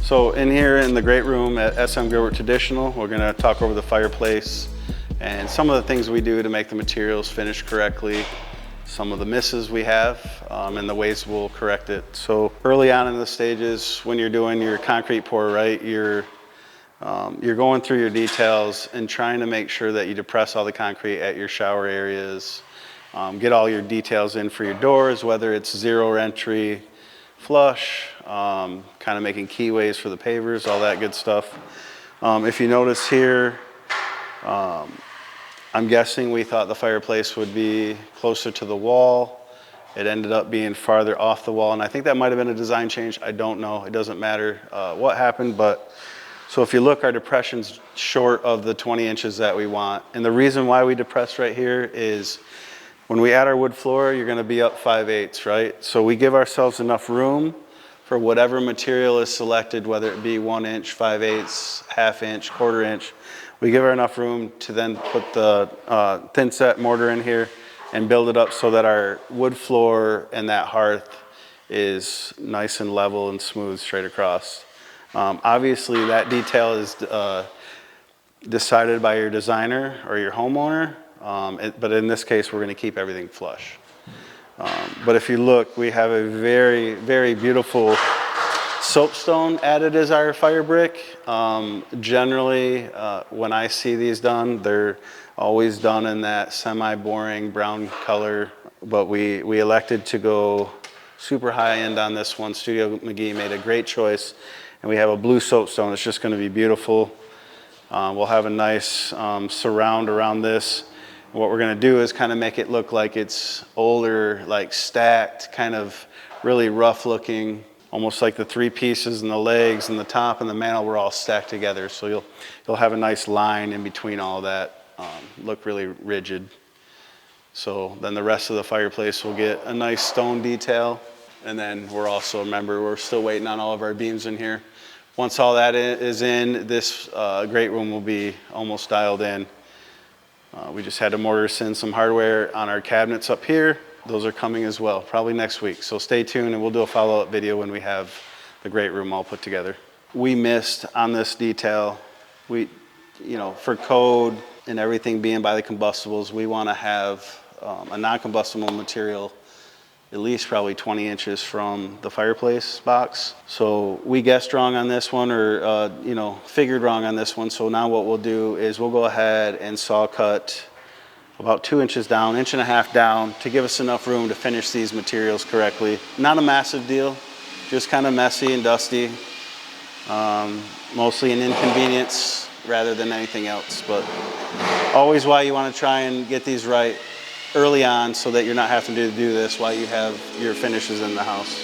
So in here in the great room at SM Gilbert Traditional, we're going to talk over the fireplace and some of the things we do to make the materials finish correctly, some of the misses we have, and the ways we'll correct it. So early on in the stages, when you're doing your concrete pour, right, you're going through your details and trying to make sure that you depress all the concrete at your shower areas, get all your details in for your doors, whether it's zero entry, flush, kind of making keyways for the pavers, all that good stuff. If you notice here, I'm guessing we thought the fireplace would be closer to the wall. It ended up being farther off the wall, and I think that might have been a design change. I don't know. It doesn't matter what happened, but so if you look, our depression's short of the 20 inches that we want. And the reason why we depress right here is when we add our wood floor, you're gonna be up 5/8, right? So we give ourselves enough room for whatever material is selected, whether it be 1 inch, 5/8, ½ inch, 1/4 inch. We give her enough room to then put the thin set mortar in here and build it up so that our wood floor and that hearth is nice and level and smooth straight across. Obviously that detail is decided by your designer or your homeowner, but in this case we're going to keep everything flush. But if you look, we have a very, very beautiful soapstone added as our fire brick. Generally, when I see these done, they're always done in that semi-boring brown color, but we elected to go super high end on this one. Studio McGee made a great choice, and we have a blue soapstone. It's just going to be beautiful. We'll have a nice surround around this. What we're going to do is kind of make it look like it's older, like stacked, kind of really rough looking, almost like the three pieces and the legs and the top and the mantle were all stacked together. So you'll have a nice line in between all that, look really rigid. So then the rest of the fireplace will get a nice stone detail. And then we're also, remember, we're still waiting on all of our beams in here. Once all that is in, this great room will be almost dialed in. We just had to mortar in some hardware on our cabinets up here. Those are coming as well, probably next week. So stay tuned and we'll do a follow-up video when we have the great room all put together. We missed on this detail. For code and everything being by the combustibles, we want to have a non-combustible material at least probably 20 inches from the fireplace box. So we guessed wrong on this one, or figured wrong on this one. So now what we'll do is we'll go ahead and saw cut about 2 inches down, 1.5 inches down, to give us enough room to finish these materials correctly. Not a massive deal, just kind of messy and dusty. Mostly an inconvenience rather than anything else, but always why you want to try and get these right early on so that you're not having to do this while you have your finishes in the house.